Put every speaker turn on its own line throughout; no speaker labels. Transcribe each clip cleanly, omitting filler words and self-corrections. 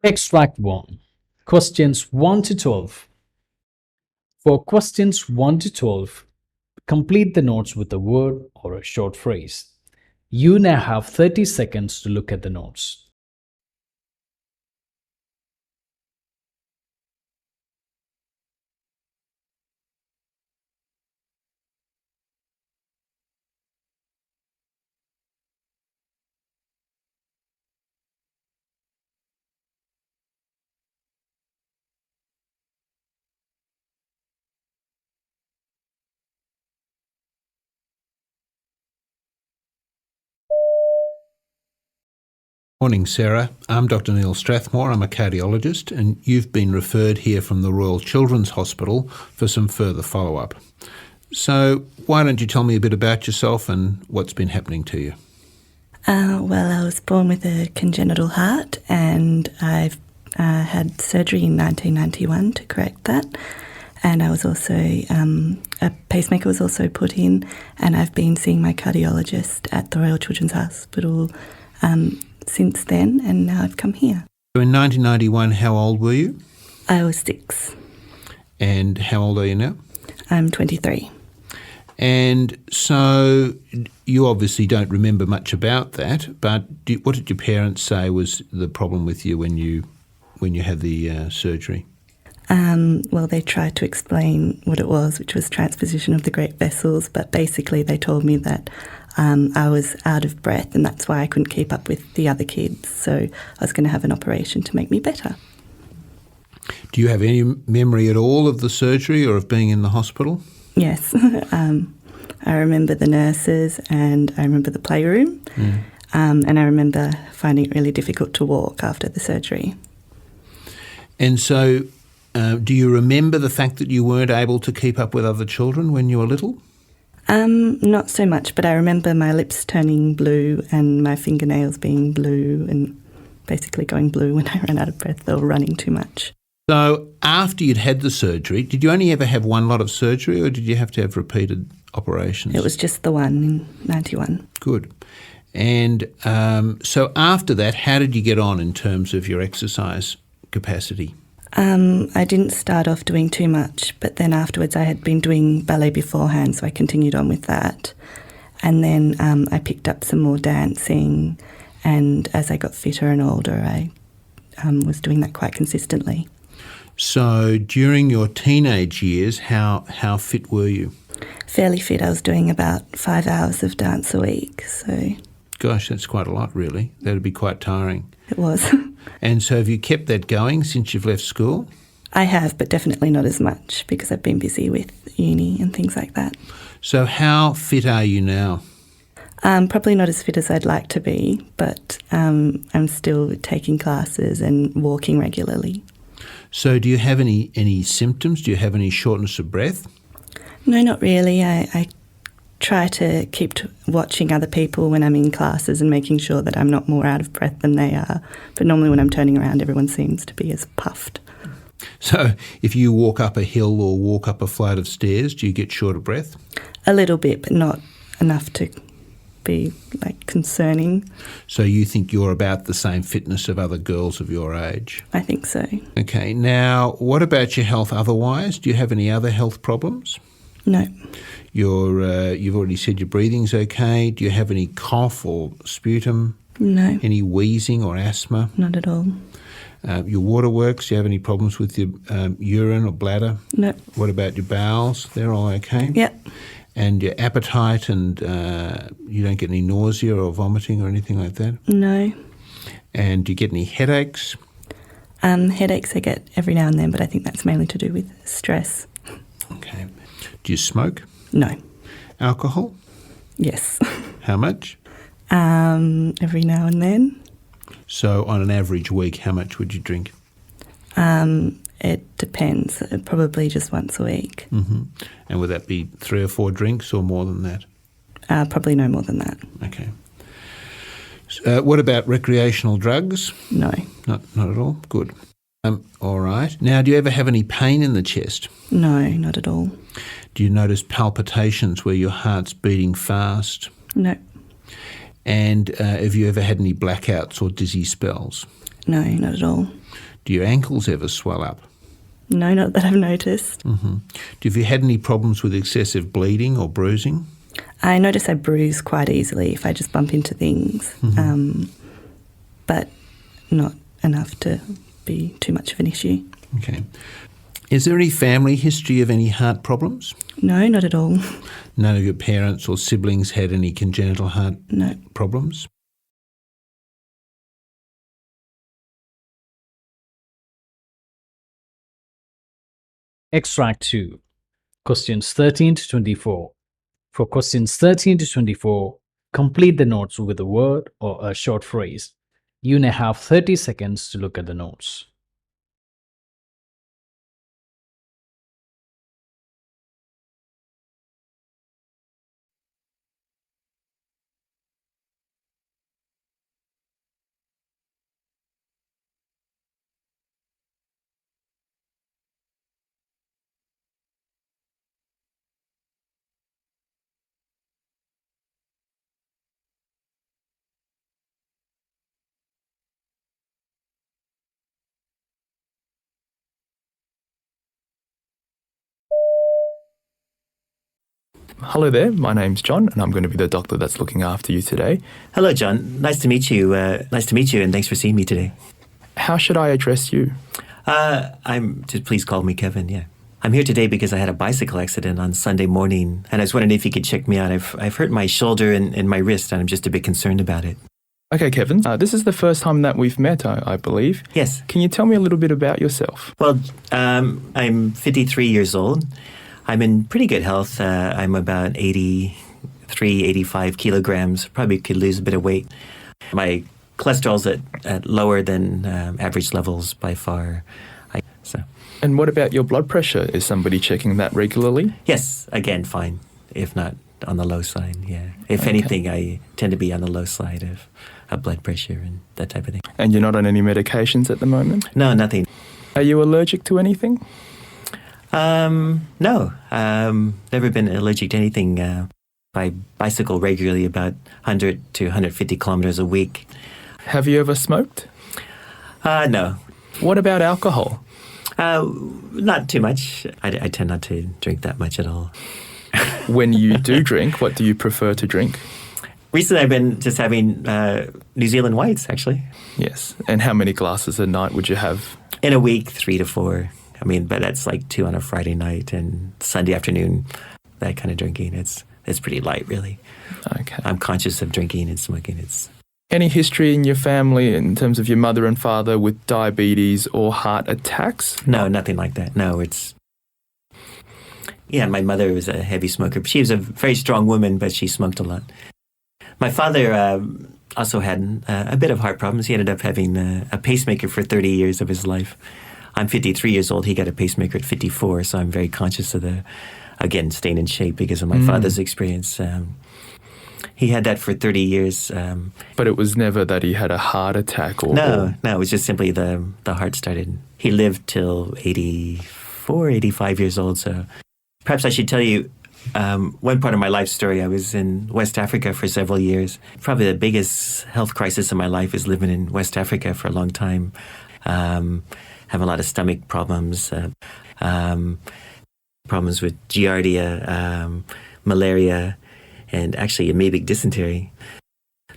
Extract 1. Questions 1 to 12. For questions 1 to 12, complete the notes with a word or a short phrase. You now have 30 seconds to look at the notes.
Morning, Sarah. I'm Dr. Neil Strathmore. I'm a cardiologist, and you've been referred here from the Royal Children's Hospital for some further follow-up. So why don't you tell me a bit about yourself and what's been happening to you?
Well, I was born with a congenital heart, and I've had surgery in 1991 to correct that. And I was also, a pacemaker was also put in, and I've been seeing my cardiologist at the Royal Children's Hospital since then, and now I've come here.
So in 1991, how old were you?
I was 6.
And how old are you now?
I'm 23.
And so you obviously don't remember much about that, but what did your parents say was the problem with you when you had the surgery?
Well, they tried to explain what it was, which was transposition of the great vessels, but basically they told me that I was out of breath, and that's why I couldn't keep up with the other kids. So I was going to have an operation to make me better.
Do you have any memory at all of the surgery or of being in the hospital?
Yes. I remember the nurses, and I remember the playroom, and I remember finding it really difficult to walk after the surgery.
And so do you remember the fact that you weren't able to keep up with other children when you were little?
Not so much, but I remember my lips turning blue and my fingernails being blue and basically going blue when I ran out of breath or running too much.
So after you'd had the surgery, did you only ever have one lot of surgery, or did you have to have repeated operations?
It was just the one in 91.
Good. And so after that, how did you get on in terms of your exercise capacity?
I didn't start off doing too much, but then afterwards I had been doing ballet beforehand, so I continued on with that. And then I picked up some more dancing, and as I got fitter and older, I was doing that quite consistently.
So during your teenage years, how fit were you?
Fairly fit. I was doing about 5 hours of dance a week. So,
gosh, that's quite a lot, really. That would be quite tiring.
It was.
And so have you kept that going since you've left school?
I have, but definitely not as much because I've been busy with uni and things like that.
So how fit are you now?
Probably not as fit as I'd like to be, but I'm still taking classes and walking regularly.
So do you have any symptoms? Do you have any shortness of breath?
No, not really. I try to keep watching other people when I'm in classes and making sure that I'm not more out of breath than they are. But normally when I'm turning around, everyone seems to be as puffed.
So if you walk up a hill or walk up a flight of stairs, do you get short of breath?
A little bit, but not enough to be concerning.
So you think you're about the same fitness of other girls of your age?
I think so.
Okay. Now, what about your health otherwise? Do you have any other health problems?
No.
You've already said your breathing's okay. Do you have any cough or sputum?
No.
Any wheezing or asthma?
Not at all.
Your waterworks, do you have any problems with your urine or bladder?
No.
What about your bowels? They're all okay?
Yep.
And your appetite, and you don't get any nausea or vomiting or anything like that?
No.
And do you get any headaches?
Headaches I get every now and then, but I think that's mainly to do with stress.
Okay. Do you smoke?
No.
Alcohol?
Yes.
How much?
Every now and then.
So on an average week, how much would you drink?
It depends. Probably just once a week.
Mm-hmm. And would that be 3 or 4 drinks or more than that?
Probably no more than that.
Okay. What about recreational drugs?
No.
Not at all? Good. All right. Now, do you ever have any pain in the chest?
No, not at all.
Do you notice palpitations where your heart's beating fast?
No.
And have you ever had any blackouts or dizzy spells?
No, not at all.
Do your ankles ever swell up?
No, not that I've noticed.
Have you had any problems with excessive bleeding or bruising?
I notice I bruise quite easily if I just bump into things, but not enough to be too much of an issue.
Okay. Is there any family history of any heart problems?
No, not at all.
None of your parents or siblings had any congenital heart
No.
problems?
Extract 2. Questions 13 to 24. For questions 13 to 24, complete the notes with a word or a short phrase. You now have 30 seconds to look at the notes.
Hello there, my name's John and I'm going to be the doctor that's looking after you today.
Hello, John. Nice to meet you. And thanks for seeing me today.
How should I address you?
Just please call me Kevin. Yeah, I'm here today because I had a bicycle accident on Sunday morning, and I was wondering if you could check me out. I've hurt my shoulder and my wrist, and I'm just a bit concerned about it.
Okay, Kevin, this is the first time that we've met, I believe.
Yes.
Can you tell me a little bit about yourself?
Well, I'm 53 years old. I'm in pretty good health. I'm about 83, 85 kilograms. Probably could lose a bit of weight. My cholesterol's at lower than average levels by far.
And what about your blood pressure? Is somebody checking that regularly?
Yes, again, fine. If not on the low side, yeah. If anything, I tend to be on the low side of blood pressure and that type of thing.
And you're not on any medications at the moment?
No, nothing.
Are you allergic to anything?
No. Never been allergic to anything. I bicycle regularly about 100 to 150 kilometers a week.
Have you ever smoked?
No.
What about alcohol?
Not too much. I tend not to drink that much at all.
When you do drink, what do you prefer to drink?
Recently, I've been just having New Zealand whites, actually.
Yes. And how many glasses a night would you have?
In a week, 3 to 4. But that's like 2 on a Friday night and Sunday afternoon, that kind of drinking. It's pretty light, really.
Okay.
I'm conscious of drinking and smoking.
Any history in your family in terms of your mother and father with diabetes or heart attacks?
No, nothing like that. No, Yeah, my mother was a heavy smoker. She was a very strong woman, but she smoked a lot. My father also had a bit of heart problems. He ended up having a pacemaker for 30 years of his life. I'm 53 years old. He got a pacemaker at 54, so I'm very conscious of staying in shape because of my father's experience. He had that for 30 years.
But it was never that he had a heart attack?
No, it was just simply the heart started. He lived till 84, 85 years old, so perhaps I should tell you one part of my life story. I was in West Africa for several years. Probably the biggest health crisis in my life is living in West Africa for a long time. Have a lot of stomach problems, problems with giardia, malaria, and actually amoebic dysentery.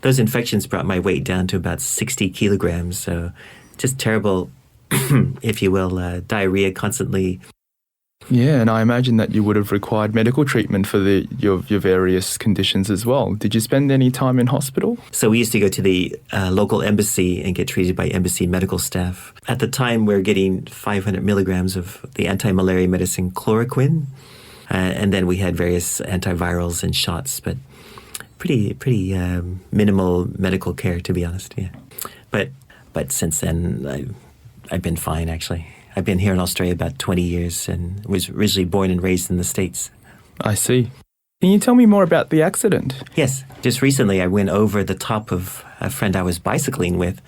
Those infections brought my weight down to about 60 kilograms, so just terrible, if you will, diarrhea constantly.
Yeah, and I imagine that you would have required medical treatment for your various conditions as well. Did you spend any time in hospital?
So we used to go to the local embassy and get treated by embassy medical staff. At the time, we were getting 500 milligrams of the anti-malaria medicine chloroquine, and then we had various antivirals and shots, but pretty minimal medical care, to be honest. Yeah, but since then, I've been fine, actually. I've been here in Australia about 20 years and was originally born and raised in the States.
I see. Can you tell me more about the accident?
Yes. Just recently, I went over the top of a friend I was bicycling with,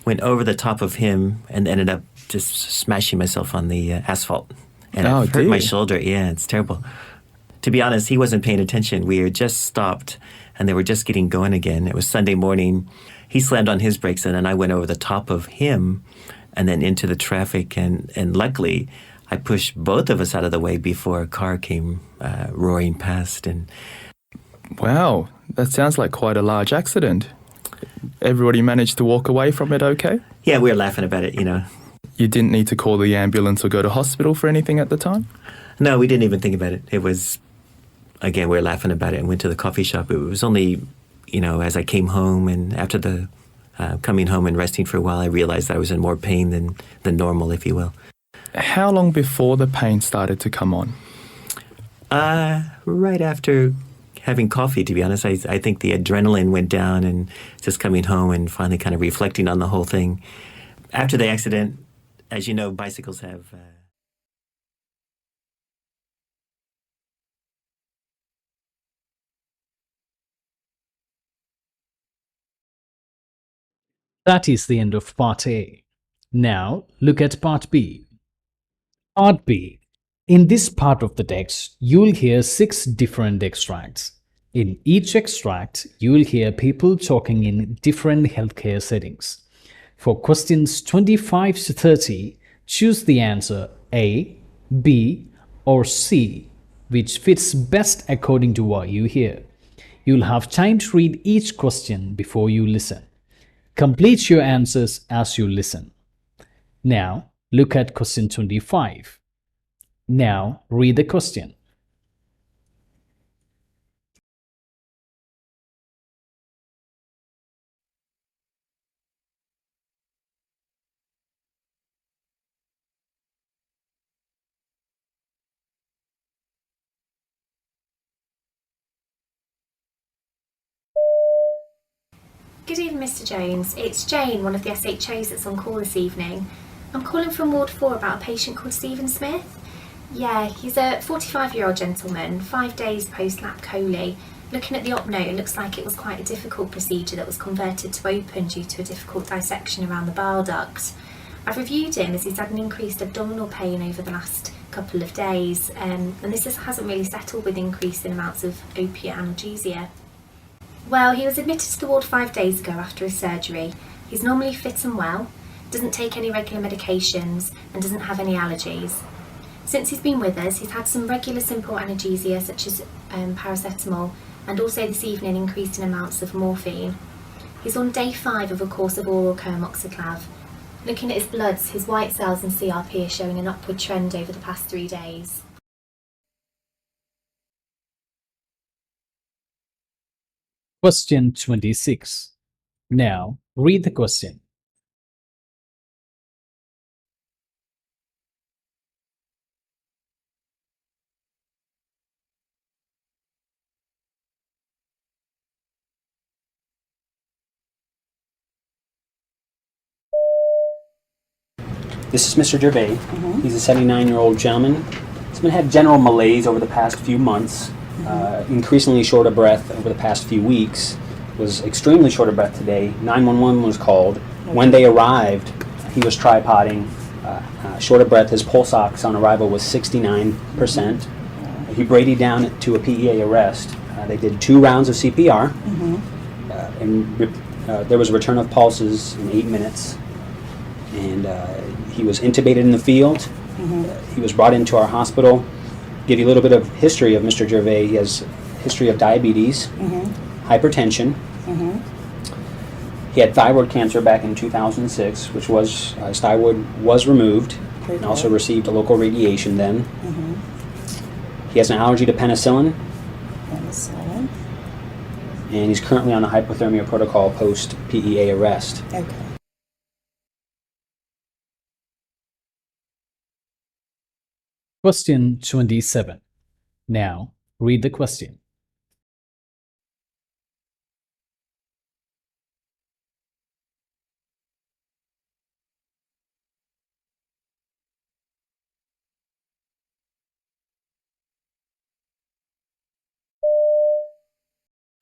went over the top of him and ended up just smashing myself on the asphalt. And I hurt my shoulder. Yeah, it's terrible. To be honest, he wasn't paying attention. We had just stopped and they were just getting going again. It was Sunday morning. He slammed on his brakes and then I went over the top of him and then into the traffic. And luckily, I pushed both of us out of the way before a car came roaring past. And
Wow, that sounds like quite a large accident. Everybody managed to walk away from it okay?
yeah, we were laughing about it, you know.
You didn't need to call the ambulance or go to hospital for anything at the time?
No, we didn't even think about it. It was, again, we were laughing about it and went to the coffee shop. It was only, you know, as I came home and after the coming home and resting for a while, I realized I was in more pain than normal, if you will.
How long before the pain started to come on?
Right after having coffee, to be honest. I think the adrenaline went down and just coming home and finally kind of reflecting on the whole thing. After the accident, as you know, bicycles have...
That is the end of Part A. Now look at Part B. Part B. In this part of the text, you'll hear 6 different extracts. In each extract, you'll hear people talking in different healthcare settings. For questions 25 to 30, choose the answer A, B, or C, which fits best according to what you hear. You'll have time to read each question before you listen. Complete your answers as you listen. Now, look at question 25. Now, read the question.
Good evening, Mr. Jones. It's Jane, one of the SHOs that's on call this evening. I'm calling from Ward 4 about a patient called Stephen Smith. Yeah, he's a 45-year-old gentleman, 5 days post-lap chole. Looking at the op note, it looks like it was quite a difficult procedure that was converted to open due to a difficult dissection around the bile duct. I've reviewed him as he's had an increased abdominal pain over the last couple of days, and this hasn't really settled with increasing amounts of opiate analgesia. Well, he was admitted to the ward 5 days ago after his surgery. He's normally fit and well, doesn't take any regular medications, and doesn't have any allergies. Since he's been with us, he's had some regular simple analgesia such as paracetamol, and also this evening increasing amounts of morphine. He's on day 5 of a course of oral coamoxiclav. Looking at his bloods, his white cells and CRP are showing an upward trend over the past 3 days.
Question 26. Now, read the question.
This is Mr. Gervais. He's a 79-year-old gentleman. He's had general malaise over the past few months, increasingly short of breath over the past few weeks, was extremely short of breath today. 911 was called. When they arrived, he was tripoding, short of breath. His pulse ox on arrival was 69%. He bradyed down to a PEA arrest. They did 2 rounds of CPR, and there was a return of pulses in 8 minutes. And he was intubated in the field. He was brought into our hospital. Give you a little bit of history of Mr. Gervais. He has a history of diabetes, hypertension. He had thyroid cancer back in 2006, which was, his thyroid was removed, and also received a local radiation then. He has an allergy to penicillin. And he's currently on a hypothermia protocol post-PEA arrest.
Okay.
Question 27. Now, read the question.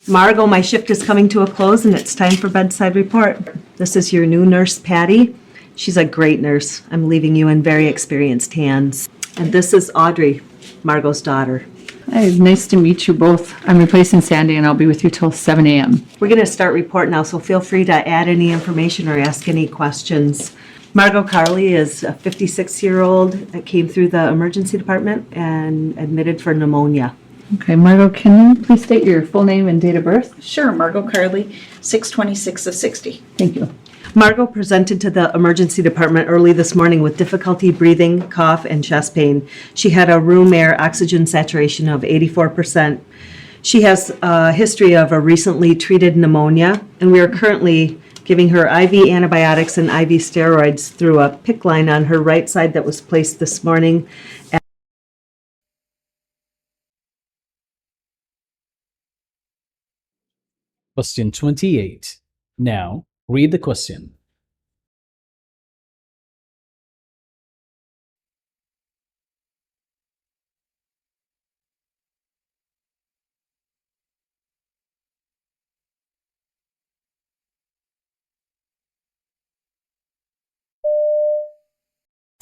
Margot, my shift is coming to a close and it's time for bedside report. This is your new nurse, Patty. She's a great nurse. I'm leaving you in very experienced hands. And this is Audrey, Margot's daughter.
Hi, nice to meet you both. I'm replacing Sandy and I'll be with you till 7 a.m.
We're going to start report now, so feel free to add any information or ask any questions. Margot Carley is a 56-year-old that came through the emergency department and admitted for pneumonia.
Okay, Margot, can you please state your full name and date of birth?
Sure, Margot Carley, 6/26 of 60.
Thank you.
Margot presented to the emergency department early this morning with difficulty breathing, cough, and chest pain. She had a room air oxygen saturation of 84%. She has a history of a recently treated pneumonia, and we are currently giving her IV antibiotics and IV steroids through a PICC line on her right side that was placed this morning.
Question 28. Now, read the question.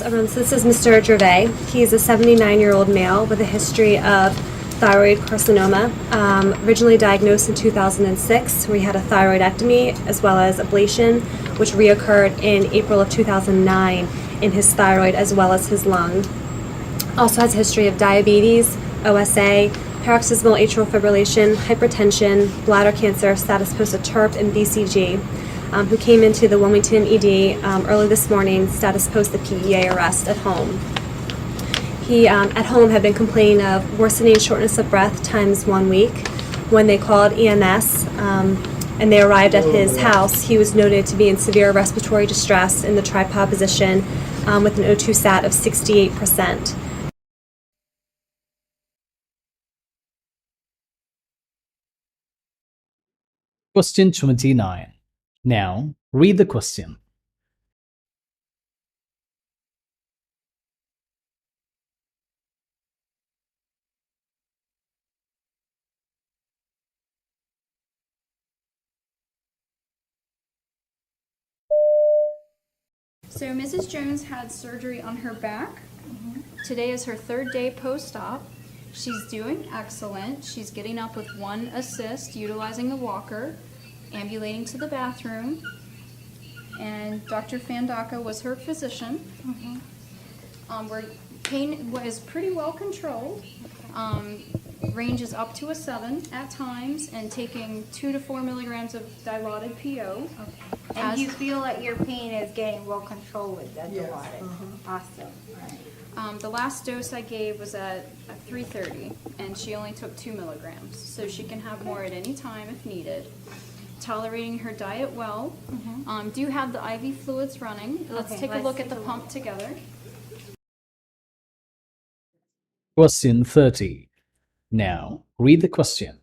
This is Mr. Gervais. He's a 79-year-old male with a history of thyroid carcinoma. Originally diagnosed in 2006, we had a thyroidectomy as well as ablation, which reoccurred in April of 2009 in his thyroid as well as his lung. Also has a history of diabetes, OSA, paroxysmal atrial fibrillation, hypertension, bladder cancer, status post of TERP, and BCG. Who came into the Wilmington ED early this morning, status post the PEA arrest at home. He at home had been complaining of worsening shortness of breath times 1 week. When they called EMS and they arrived at his house, he was noted to be in severe respiratory distress in the tripod position with an O2 sat of 68%.
Question 29. Now, read the question.
So Mrs. Jones had surgery on her back. Today is her 3rd day post-op. She's doing excellent. She's getting up with 1 assist, utilizing the walker, ambulating to the bathroom, and Dr. Fandaka was her physician. Where pain was pretty well controlled. Ranges up to a 7 at times, and taking 2 to 4 milligrams of dilaudid PO.
And you feel like your pain is getting well controlled with the dilaudid? Awesome. Right.
The last dose I gave was at 3:30, and she only took 2 milligrams, so she can have more at any time if needed. Tolerating her diet well. Do have the IV fluids running. Let's take a look at the pump together.
Question 30. Now, read the question.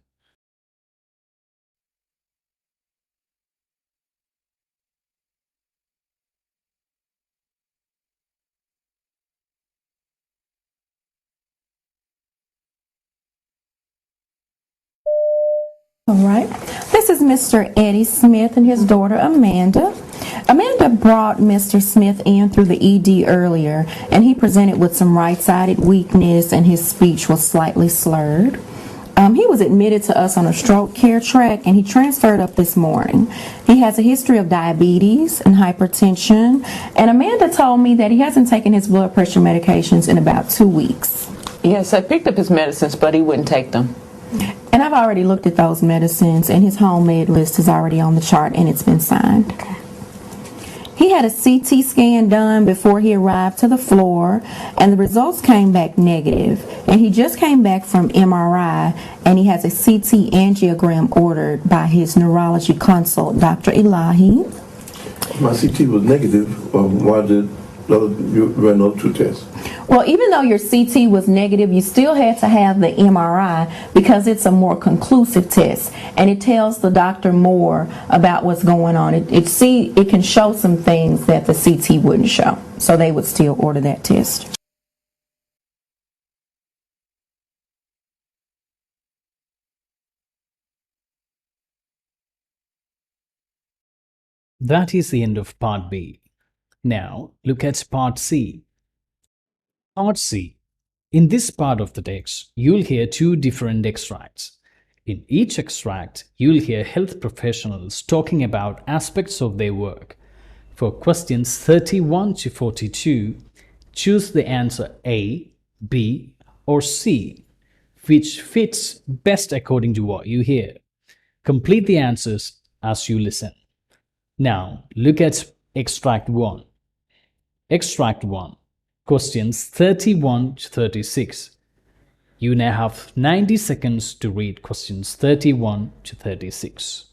All right. This is Mr. Eddie Smith and his daughter Amanda. Amanda brought Mr. Smith in through the ED earlier, and he presented with some right-sided weakness, and his speech was slightly slurred. He was admitted to us on a stroke care track, and he transferred up this morning. He has a history of diabetes and hypertension, and Amanda told me that he hasn't taken his blood pressure medications in about 2 weeks.
Yes, I picked up his medicines, but he wouldn't take them.
And I've already looked at those medicines, and his home med list is already on the chart, and it's been signed. He had a CT scan done before he arrived to the floor, and the results came back negative. And he just came back from MRI, and he has a CT angiogram ordered by his neurology consult, Dr. Elahi.
My CT was negative. Why did you run those 2 tests?
Well, even though your CT was negative, you still had to have the MRI because it's a more conclusive test, and it tells the doctor more about what's going on. It can show some things that the CT wouldn't show, so they would still order that test.
That is the end of Part B. Now, look at Part C. Part C. In this part of the text, you'll hear 2 different extracts. In each extract, you'll hear health professionals talking about aspects of their work. For questions 31 to 42, choose the answer A, B, or C, which fits best according to what you hear. Complete the answers as you listen. Now, look at Extract 1. Extract 1. Questions 31 to 36. You now have 90 seconds to read questions 31 to 36.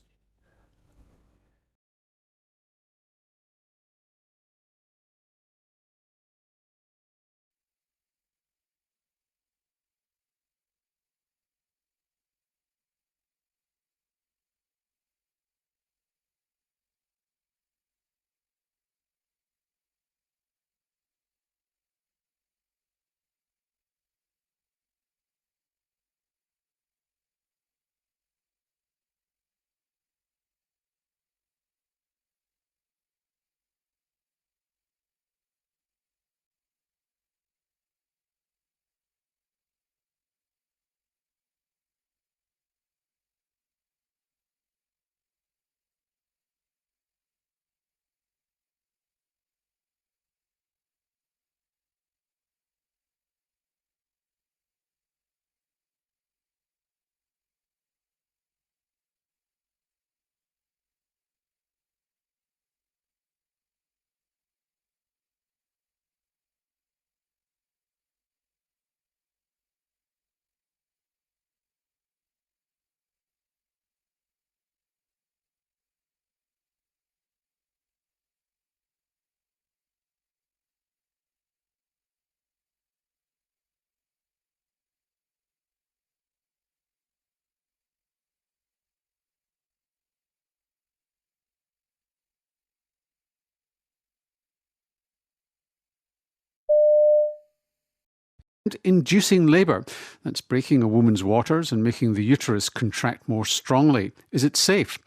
Inducing labour, that's breaking a woman's waters and making the uterus contract more strongly. Is it safe?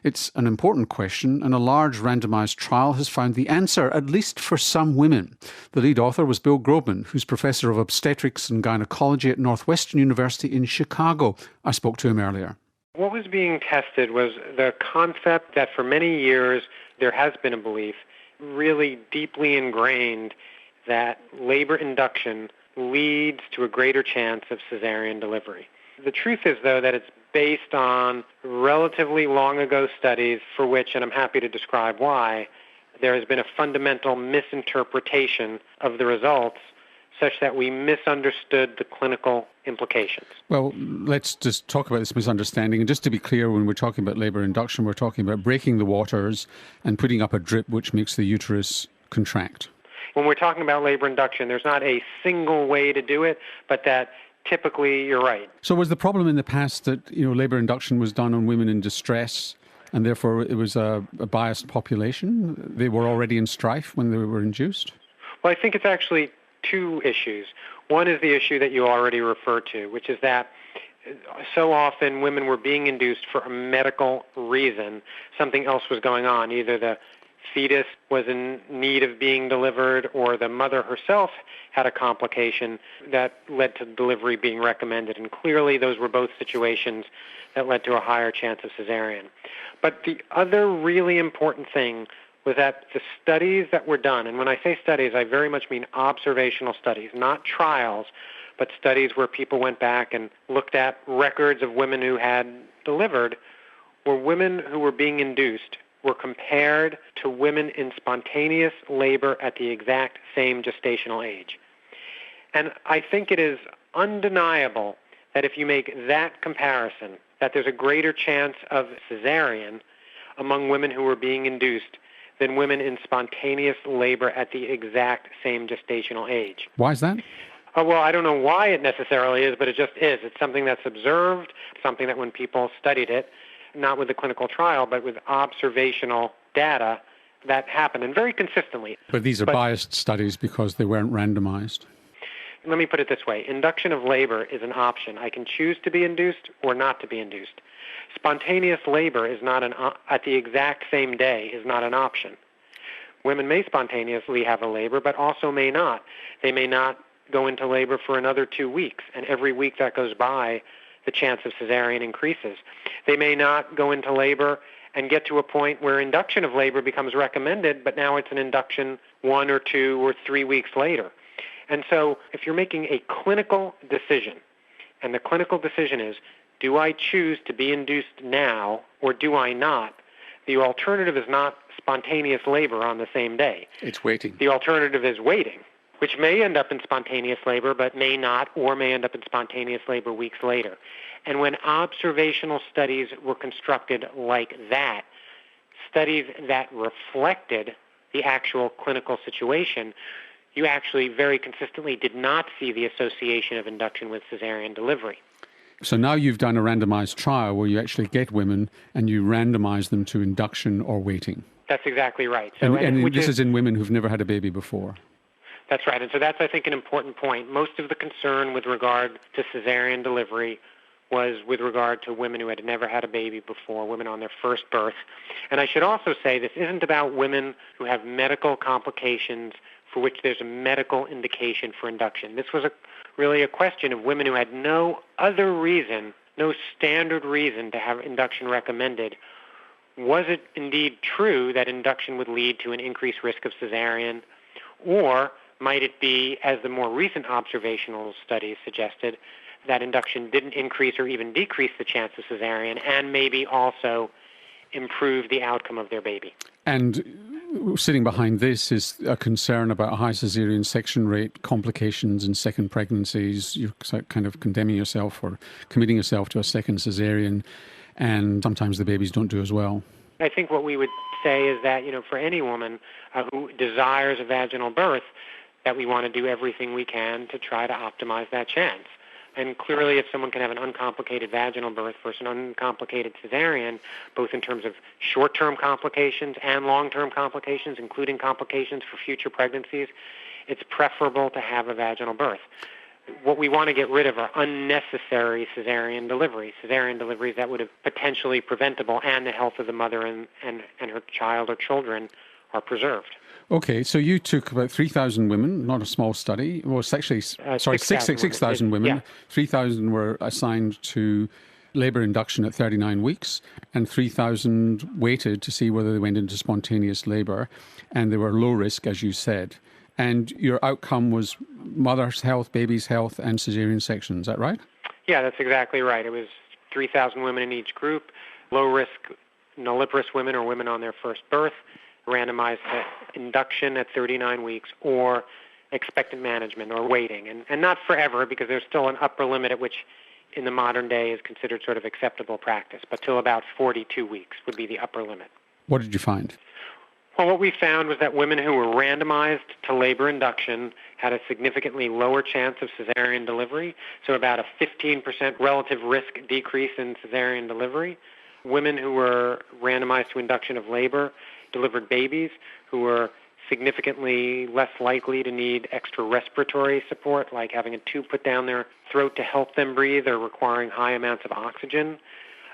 It's an important question, and a large randomised trial has found the answer, at least for some women. The lead author was Bill Grobman, who's Professor of Obstetrics and Gynaecology at Northwestern University in Chicago. I spoke to him earlier.
What was being tested was the concept that for many years there has been a belief, really deeply ingrained, that labour induction leads to a greater chance of cesarean delivery. The truth is, though, that it's based on relatively long ago studies for which, and I'm happy to describe why, there has been a fundamental misinterpretation of the results such that we misunderstood the clinical implications.
Well, let's just talk about this misunderstanding. And just to be clear, when we're talking about labour induction, we're talking about breaking the waters and putting up a drip which makes the uterus contract.
When we're talking about labour induction, there's not a single way to do it, but that typically you're right.
So was the problem in the past that labour induction was done on women in distress and therefore it was a biased population? They were already in strife when they were induced?
Well, I think it's actually two issues. One is the issue that you already referred to, which is that so often women were being induced for a medical reason. Something else was going on. Either the fetus was in need of being delivered or the mother herself had a complication that led to delivery being recommended. And clearly those were both situations that led to a higher chance of cesarean. But the other really important thing was that the studies that were done, and when I say studies, I very much mean observational studies, not trials, but studies where people went back and looked at records of women who had delivered, were women who were being induced were compared to women in spontaneous labor at the exact same gestational age. And I think it is undeniable that if you make that comparison, that there's a greater chance of cesarean among women who were being induced than women in spontaneous labor at the exact same gestational age.
Why is that?
Well, I don't know why it necessarily is, but it just is. It's something that's observed, something that when people studied it, not with the clinical trial, but with observational data, that happened, and very consistently.
But these are biased studies because they weren't randomised.
Let me put it this way. Induction of labor is an option. I can choose to be induced or not to be induced. Spontaneous labor is not at the exact same day is not an option. Women may spontaneously have a labor, but also may not. They may not go into labor for another 2 weeks, and every week that goes by, the chance of cesarean increases. They may not go into labor and get to a point where induction of labor becomes recommended, but now it's an induction 1 or 2 or 3 weeks later. And so if you're making a clinical decision, and the clinical decision is, do I choose to be induced now or do I not? The alternative is not spontaneous labor on the same day.
It's waiting.
The alternative is waiting, which may end up in spontaneous labor, but may not, or may end up in spontaneous labor weeks later. And when observational studies were constructed like that, studies that reflected the actual clinical situation, you actually very consistently did not see the association of induction with cesarean delivery.
So now you've done a randomised trial where you actually get women and you randomise them to induction or waiting.
That's exactly right. So,
and this is in women who've never had a baby before.
That's right. And so that's, I think, an important point. Most of the concern with regard to cesarean delivery was with regard to women who had never had a baby before, women on their first birth. And I should also say this isn't about women who have medical complications for which there's a medical indication for induction. This was really a question of women who had no other reason, no standard reason to have induction recommended. Was it indeed true that induction would lead to an increased risk of cesarean, or might it be, as the more recent observational studies suggested, that induction didn't increase or even decrease the chance of cesarean and maybe also improve the outcome of their baby?
And sitting behind this is a concern about a high caesarean section rate, complications in second pregnancies. You're kind of condemning yourself or committing yourself to a second caesarean, and sometimes the babies don't do as well.
I think what we would say is that, for any woman who desires a vaginal birth, that we want to do everything we can to try to optimize that chance. And clearly, if someone can have an uncomplicated vaginal birth versus an uncomplicated cesarean, both in terms of short-term complications and long-term complications, including complications for future pregnancies, it's preferable to have a vaginal birth. What we want to get rid of are unnecessary cesarean deliveries that would have potentially preventable, and the health of the mother and her child or children are preserved.
Okay, so you took about 3,000 women, not a small study. Well, it's actually, 6,000 women.
Yeah.
3,000 were assigned to labour induction at 39 weeks, and 3,000 waited to see whether they went into spontaneous labour, and they were low risk, as you said. And your outcome was mother's health, baby's health, and caesarean section. Is that right?
Yeah, that's exactly right. It was 3,000 women in each group, low-risk nulliparous women or women on their first birth, randomized to induction at 39 weeks or expectant management or waiting. And not forever, because there's still an upper limit at which in the modern day is considered sort of acceptable practice, but till about 42 weeks would be the upper limit.
What did you find?
Well, what we found was that women who were randomized to labor induction had a significantly lower chance of cesarean delivery, so about a 15% relative risk decrease in cesarean delivery. Women who were randomized to induction of labor delivered babies who were significantly less likely to need extra respiratory support, like having a tube put down their throat to help them breathe or requiring high amounts of oxygen.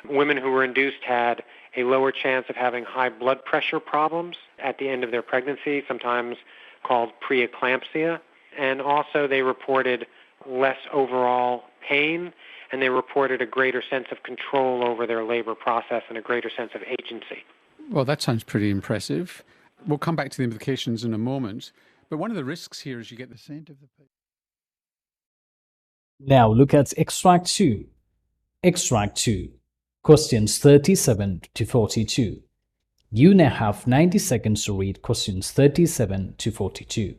Women who were induced had a lower chance of having high blood pressure problems at the end of their pregnancy, sometimes called preeclampsia. And also they reported less overall pain, and they reported a greater sense of control over their labor process and a greater sense of agency.
Well, that sounds pretty impressive. We'll come back to the implications in a moment. But one of the risks here is you get the scent of the patient.
Now look at Extract 2. Extract 2. Questions 37 to 42. You now have 90 seconds to read questions 37 to 42.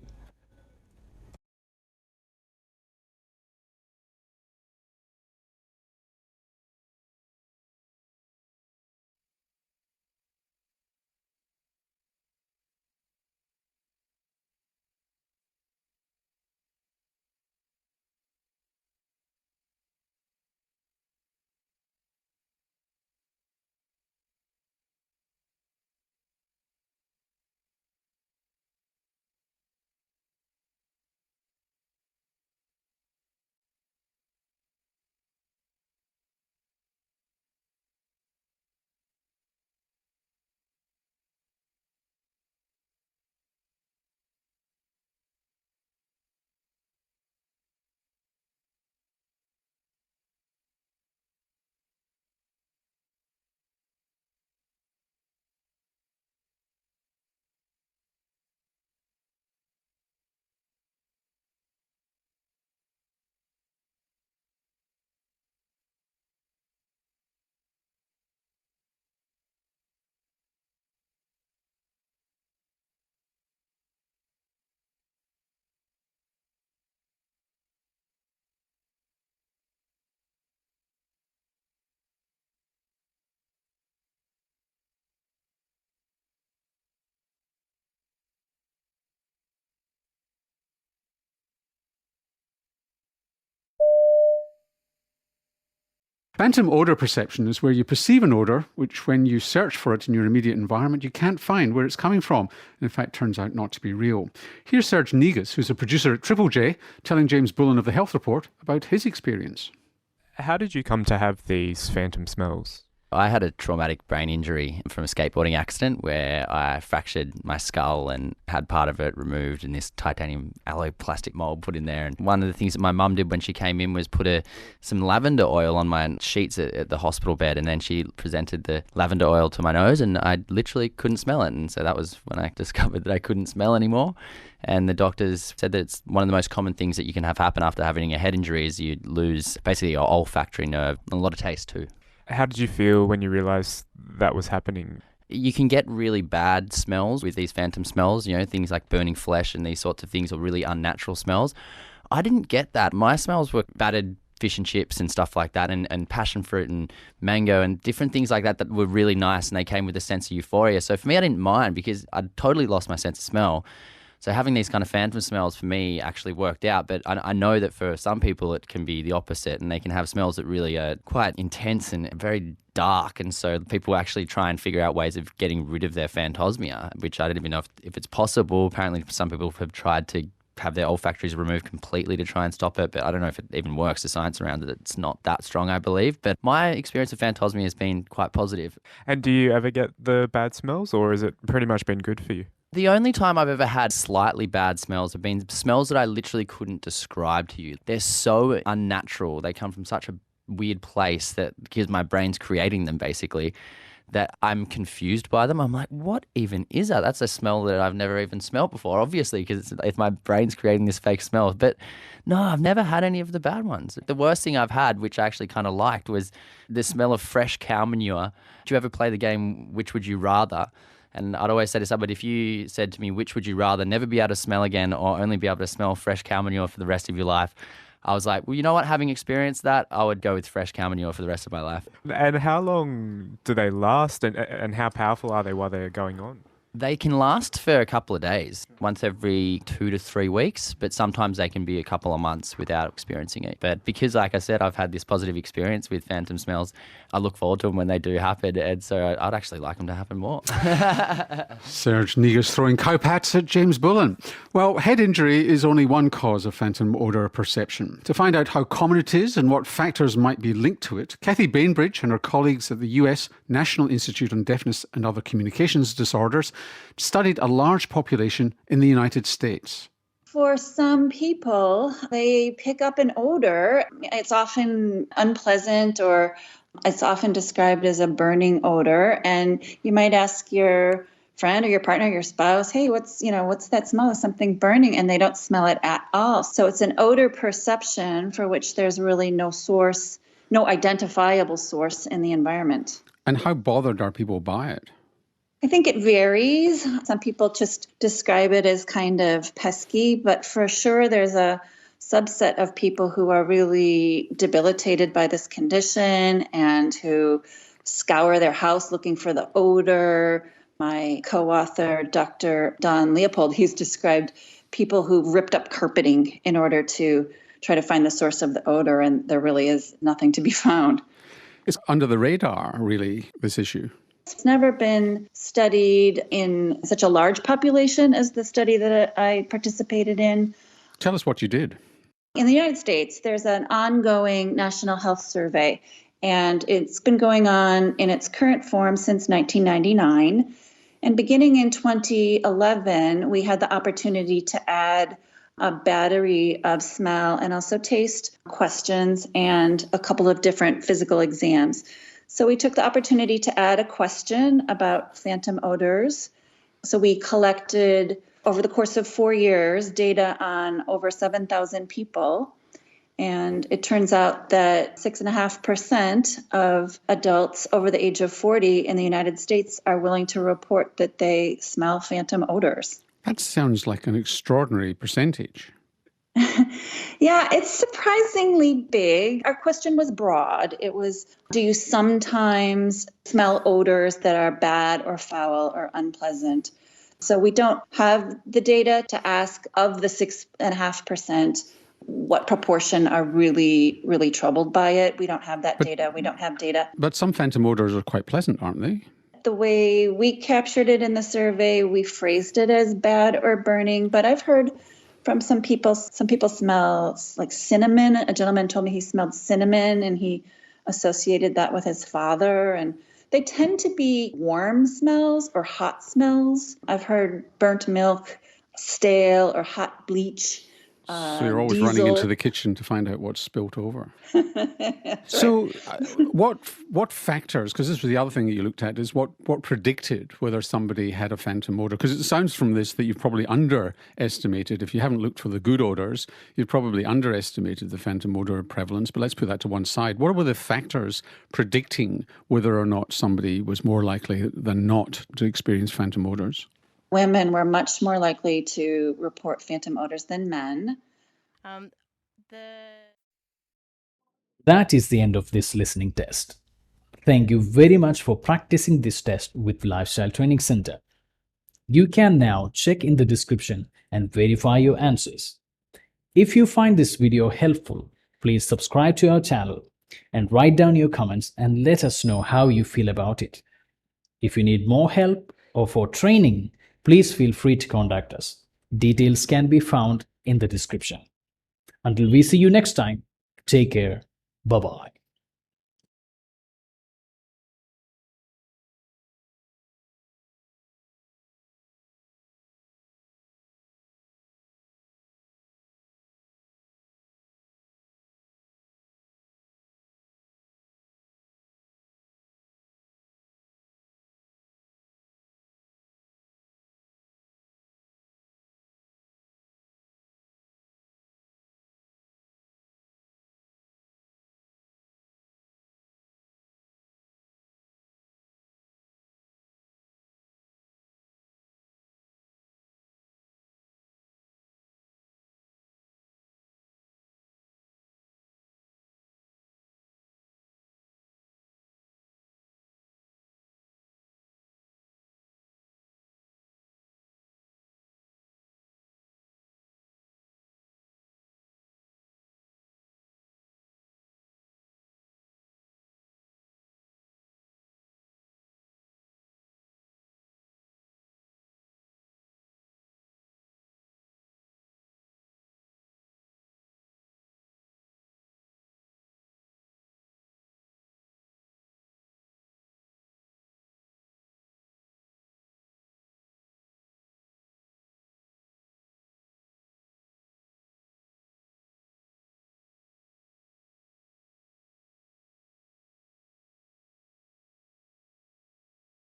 Phantom odour perception is where you perceive an odour which, when you search for it in your immediate environment, you can't find where it's coming from, and in fact turns out not to be real. Here's Serge Negus, who's a producer at Triple J, telling James Bullen of the Health Report about his experience.
How did you come to have these phantom smells?
I had a traumatic brain injury from a skateboarding accident where I fractured my skull and had part of it removed and this titanium alloy plastic mold put in there. And one of the things that my mum did when she came in was put some lavender oil on my sheets at the hospital bed, and then she presented the lavender oil to my nose and I literally couldn't smell it. And so that was when I discovered that I couldn't smell anymore. And the doctors said that it's one of the most common things that you can have happen after having a head injury is you lose basically your olfactory nerve and a lot of taste too.
How did you feel when you realised that was happening?
You can get really bad smells with these phantom smells, things like burning flesh and these sorts of things, or really unnatural smells. I didn't get that. My smells were battered fish and chips and stuff like that, and passion fruit and mango and different things like that were really nice, and they came with a sense of euphoria. So for me, I didn't mind because I'd totally lost my sense of smell. So having these kind of phantom smells for me actually worked out, but I know that for some people it can be the opposite, and they can have smells that really are quite intense and very dark, and so people actually try and figure out ways of getting rid of their phantosmia, which I don't even know if it's possible. Apparently some people have tried to have their olfactories removed completely to try and stop it, but I don't know if it even works. The science around it, it's not that strong, I believe. But my experience of phantosmia has been quite positive.
And do you ever get the bad smells, or has it pretty much been good for you?
The only time I've ever had slightly bad smells have been smells that I literally couldn't describe to you. They're so unnatural. They come from such a weird place that because my brain's creating them basically, that I'm confused by them. I'm like, what even is that? That's a smell that I've never even smelled before, obviously, because if my brain's creating this fake smell. But no, I've never had any of the bad ones. The worst thing I've had, which I actually kind of liked, was the smell of fresh cow manure. Do you ever play the game, Which Would You Rather? And I'd always say to somebody, if you said to me, which would you rather, never be able to smell again or only be able to smell fresh cow manure for the rest of your life? I was like, well, you know what? Having experienced that, I would go with fresh cow manure for the rest of my life.
And how long do they last, and how powerful are they while they're going on?
They can last for a couple of days, once every 2 to 3 weeks, but sometimes they can be a couple of months without experiencing it. But because, like I said, I've had this positive experience with phantom smells, I look forward to them when they do happen, and so I'd actually like them to happen more.
Serge Negus throwing cowpats at James Bullen. Well, head injury is only one cause of phantom odour perception. To find out how common it is and what factors might be linked to it, Kathy Bainbridge and her colleagues at the US National Institute on Deafness and Other Communications Disorders studied a large population in the United States.
For some people, they pick up an odor. It's often unpleasant, or it's often described as a burning odor. And you might ask your friend or your partner, your spouse, hey, what's that smell of something burning? And they don't smell it at all. So it's an odor perception for which there's really no source, no identifiable source in the environment.
And how bothered are people by it?
I think it varies. Some people just describe it as kind of pesky, but for sure there's a subset of people who are really debilitated by this condition and who scour their house looking for the odor. My co-author, Dr. Don Leopold, he's described people who ripped up carpeting in order to try to find the source of the odor, and there really is nothing to be found.
It's under the radar, really, this issue.
It's never been studied in such a large population as the study that I participated in.
Tell us what you did.
In the United States, there's an ongoing national health survey, and it's been going on in its current form since 1999. And beginning in 2011, we had the opportunity to add a battery of smell and also taste questions and a couple of different physical exams. So we took the opportunity to add a question about phantom odors. So we collected, over the course of 4 years, data on over 7,000 people. And it turns out that 6.5% of adults over the age of 40 in the United States are willing to report that they smell phantom odors.
That sounds like an extraordinary percentage.
Yeah, it's surprisingly big. Our question was broad. It was, do you sometimes smell odors that are bad or foul or unpleasant? So we don't have the data to ask of the 6.5%, what proportion are really, really troubled by it. We don't have that data. We don't have data.
But some phantom odours are quite pleasant, aren't they?
The way we captured it in the survey, we phrased it as bad or burning, but I've heard from some people smell like cinnamon. A gentleman told me he smelled cinnamon and he associated that with his father. And they tend to be warm smells or hot smells. I've heard burnt milk, stale or hot bleach.
So you're always
diesel.
running into the kitchen to find out what's spilt over. So what factors, because this was the other thing that you looked at, is what predicted whether somebody had a phantom odour? Because it sounds from this that you've probably underestimated, if you haven't looked for the good odours, you've probably underestimated the phantom odour prevalence. But let's put that to one side. What were the factors predicting whether or not somebody was more likely than not to experience phantom odours?
Women were much more likely to report phantom odours than men.
That is the end of this listening test. Thank you very much for practicing this test with Lifestyle Training Center. You can now check in the description and verify your answers. If you find this video helpful, please subscribe to our channel and write down your comments and let us know how you feel about it. If you need more help or for training, please feel free to contact us. Details can be found in the description. Until we see you next time, take care. Bye-bye.